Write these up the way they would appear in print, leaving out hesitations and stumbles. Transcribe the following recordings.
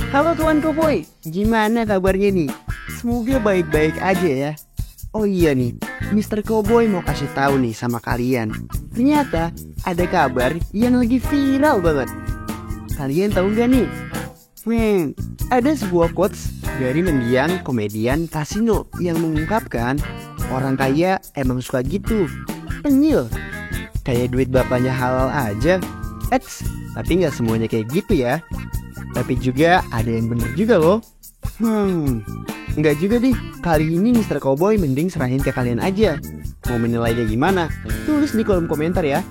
Halo Tuan Koboy, gimana kabarnya nih? Semoga baik-baik aja ya. Oh iya nih, Mr. Koboy mau kasih tahu nih sama kalian. Ternyata ada kabar yang lagi viral banget. Kalian tahu gak nih? Ada sebuah quotes dari mendiang komedian Kasino yang mengungkapkan orang kaya emang suka gitu, tengil. Kayak duit bapaknya halal aja. Tapi gak semuanya kayak gitu ya. Tapi juga ada yang bener juga loh. Enggak juga deh. Kali ini Mr. Koboy mending serahin ke kalian aja. Mau menilainya gimana? Tulis di kolom komentar ya.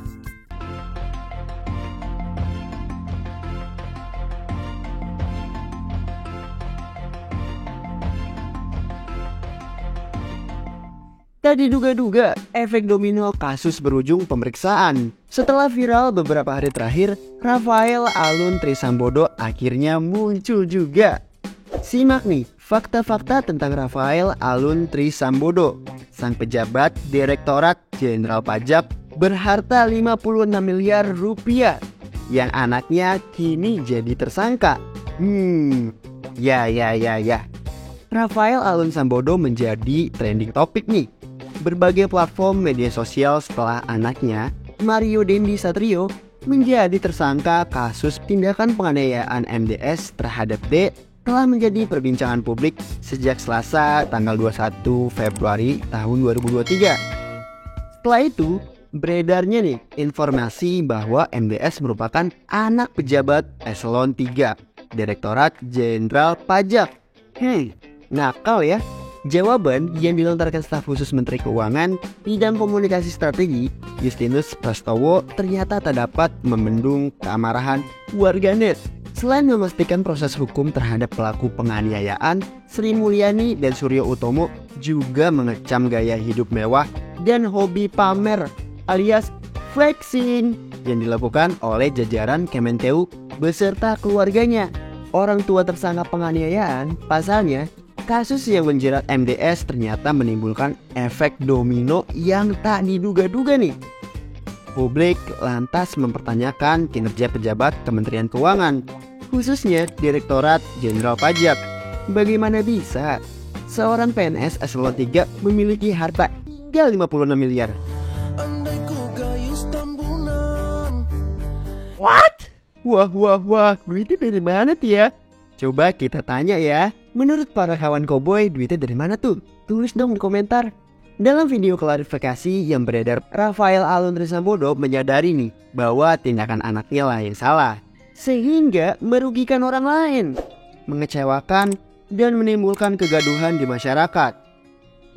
Tak diduga-duga, efek domino kasus berujung pemeriksaan. Setelah viral beberapa hari terakhir, Rafael Alun Trisambodo akhirnya muncul juga. Simak nih fakta-fakta tentang Rafael Alun Trisambodo, sang pejabat Direktorat Jenderal Pajak berharta 56 miliar rupiah, yang anaknya kini jadi tersangka. Ya. Rafael Alun Sambodo menjadi trending topik nih berbagai platform media sosial setelah anaknya, Mario Dendi Satrio, menjadi tersangka kasus tindakan penganiayaan MDS terhadap D telah menjadi perbincangan publik sejak Selasa tanggal 21 Februari tahun 2023. Setelah itu, beredarnya nih informasi bahwa MDS merupakan anak pejabat eselon 3 Direktorat Jenderal Pajak. Nakal ya. Jawaban yang dilontarkan staf khusus Menteri Keuangan Bidang Komunikasi Strategi Justinus Prastowo ternyata tak dapat membendung keamarahan warganet. Selain memastikan proses hukum terhadap pelaku penganiayaan, Sri Mulyani dan Suryo Utomo juga mengecam gaya hidup mewah dan hobi pamer alias flexing yang dilakukan oleh jajaran Kemenkeu beserta keluarganya. Orang tua tersangka penganiayaan, pasalnya kasus yang menjerat MDS ternyata menimbulkan efek domino yang tak diduga-duga nih. Publik lantas mempertanyakan kinerja pejabat Kementerian Keuangan, khususnya Direktorat Jenderal Pajak. Bagaimana bisa seorang PNS eselon 3 memiliki harta hingga 56 miliar? What? Wah, duitnya dari mana tuh ya? Coba kita tanya ya. Menurut para kawan Koboy, duitnya dari mana tuh? Tulis dong di komentar. Dalam video klarifikasi yang beredar, Rafael Alun Trisambodo menyadari nih bahwa tindakan anaknya lah yang salah, sehingga merugikan orang lain, mengecewakan dan menimbulkan kegaduhan di masyarakat.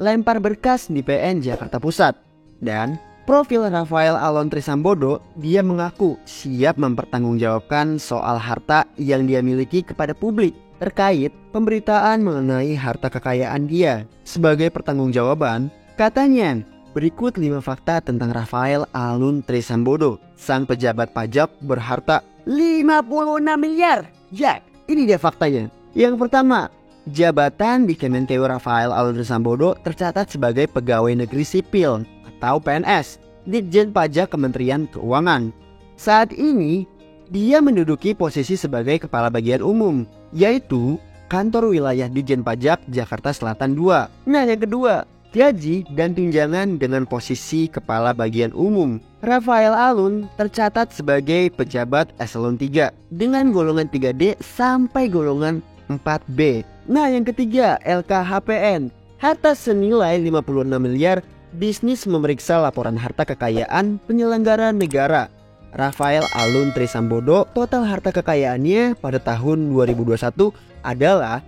Lempar berkas di PN Jakarta Pusat. Dan profil Rafael Alun Trisambodo, dia mengaku siap mempertanggungjawabkan soal harta yang dia miliki kepada publik terkait pemberitaan mengenai harta kekayaan dia. Sebagai pertanggungjawaban, katanya, berikut 5 fakta tentang Rafael Alun Trisambodo, sang pejabat pajak berharta 56 miliar. Ya, ini dia faktanya. Yang pertama, jabatan di Kemenkeu Rafael Alun Trisambodo tercatat sebagai pegawai negeri sipil atau PNS, Ditjen Pajak Kementerian Keuangan. Saat ini, dia menduduki posisi sebagai Kepala Bagian Umum, yaitu Kantor Wilayah Ditjen Pajak Jakarta Selatan 2. Nah, yang kedua, gaji dan tunjangan dengan posisi Kepala Bagian Umum. Rafael Alun tercatat sebagai pejabat eselon 3 dengan golongan 3D sampai golongan 4B. Nah, yang ketiga, LKHPN, harta senilai 56 miliar, bisnis memeriksa laporan harta kekayaan penyelenggara negara. Rafael Alun Trisambodo, total harta kekayaannya pada tahun 2021 adalah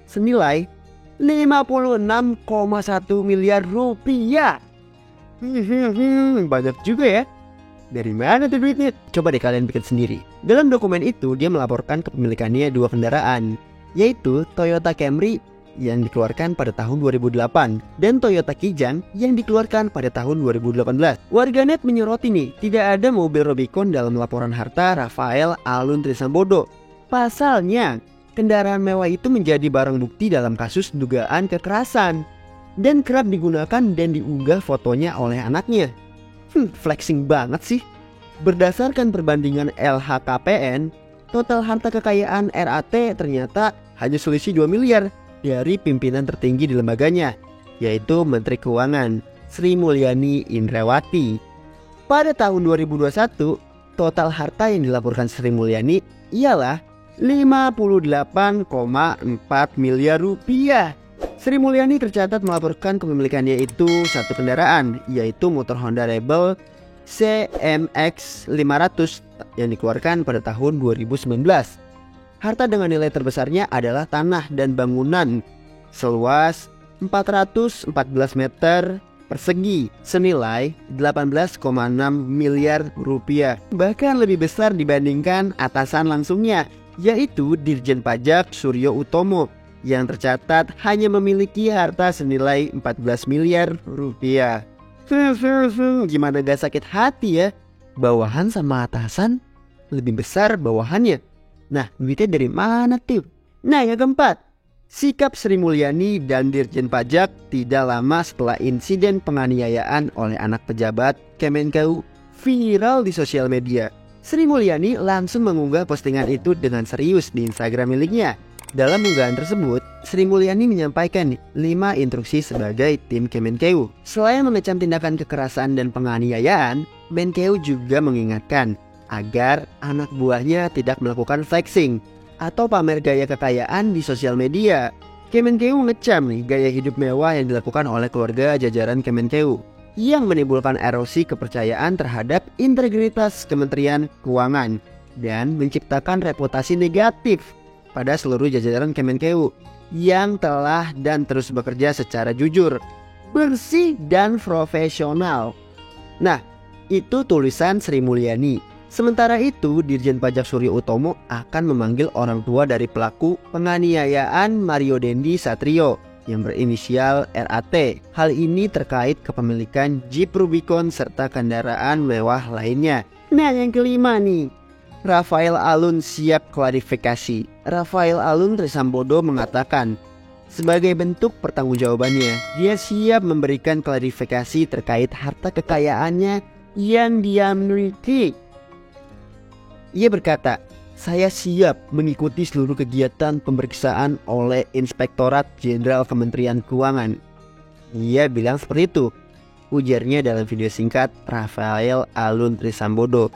senilai 56,1 miliar rupiah. Banyak juga ya. Dari mana tuh duitnya? Coba deh kalian bikin sendiri. Dalam dokumen itu dia melaporkan kepemilikannya 2 kendaraan, yaitu Toyota Camry yang dikeluarkan pada tahun 2008 dan Toyota Kijang yang dikeluarkan pada tahun 2018. Warganet menyoroti nih, tidak ada mobil Rubicon dalam laporan harta Rafael Alun Trisambodo. Pasalnya, kendaraan mewah itu menjadi barang bukti dalam kasus dugaan kekerasan dan kerap digunakan dan diunggah fotonya oleh anaknya. Flexing banget sih. Berdasarkan perbandingan LHKPN, total harta kekayaan RAT ternyata hanya selisih 2 miliar dari pimpinan tertinggi di lembaganya, yaitu Menteri Keuangan Sri Mulyani Indrawati. Pada tahun 2021, total harta yang dilaporkan Sri Mulyani ialah 58,4 miliar rupiah. Sri Mulyani tercatat melaporkan kepemilikannya itu satu kendaraan, yaitu motor Honda Rebel CMX 500 yang dikeluarkan pada tahun 2019. Harta dengan nilai terbesarnya adalah tanah dan bangunan seluas 414 meter persegi senilai 18,6 miliar rupiah. Bahkan lebih besar dibandingkan atasan langsungnya, yaitu Dirjen Pajak Suryo Utomo yang tercatat hanya memiliki harta senilai 14 miliar rupiah. Gimana gak sakit hati ya? Bawahan sama atasan lebih besar bawahannya. Nah, duitnya dari mana tuh? Nah, yang keempat, sikap Sri Mulyani dan Dirjen Pajak tidak lama setelah insiden penganiayaan oleh anak pejabat Kemenkeu viral di sosial media. Sri Mulyani langsung mengunggah postingan itu dengan serius di Instagram miliknya. Dalam unggahan tersebut, Sri Mulyani menyampaikan 5 instruksi sebagai tim Kemenkeu. Selain mengecam tindakan kekerasan dan penganiayaan, Menkeu juga mengingatkan agar anak buahnya tidak melakukan flexing atau pamer gaya kekayaan di sosial media. Kemenkeu mengecam gaya hidup mewah yang dilakukan oleh keluarga jajaran Kemenkeu yang menimbulkan erosi kepercayaan terhadap integritas Kementerian Keuangan dan menciptakan reputasi negatif pada seluruh jajaran Kemenkeu yang telah dan terus bekerja secara jujur, bersih dan profesional. Nah, itu tulisan Sri Mulyani. Sementara itu, Dirjen Pajak Suryo Utomo akan memanggil orang tua dari pelaku penganiayaan Mario Dendi Satrio yang berinisial RAT. Hal ini terkait kepemilikan Jeep Rubicon serta kendaraan mewah lainnya. Nah, yang kelima nih, Rafael Alun siap klarifikasi. Rafael Alun Trisambodo mengatakan, sebagai bentuk pertanggungjawabannya, dia siap memberikan klarifikasi terkait harta kekayaannya yang dia miliki. Ia berkata, saya siap mengikuti seluruh kegiatan pemeriksaan oleh Inspektorat Jenderal Kementerian Keuangan. Ia bilang seperti itu, ujarnya dalam video singkat Rafael Alun Trisambodo.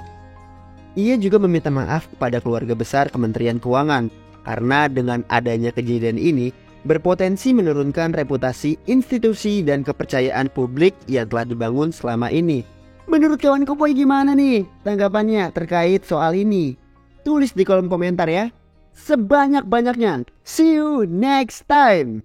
Ia juga meminta maaf kepada keluarga besar Kementerian Keuangan karena dengan adanya kejadian ini berpotensi menurunkan reputasi institusi dan kepercayaan publik yang telah dibangun selama ini. Menurut kawan Koboy gimana nih tanggapannya terkait soal ini? Tulis di kolom komentar ya. Sebanyak-banyaknya. See you next time.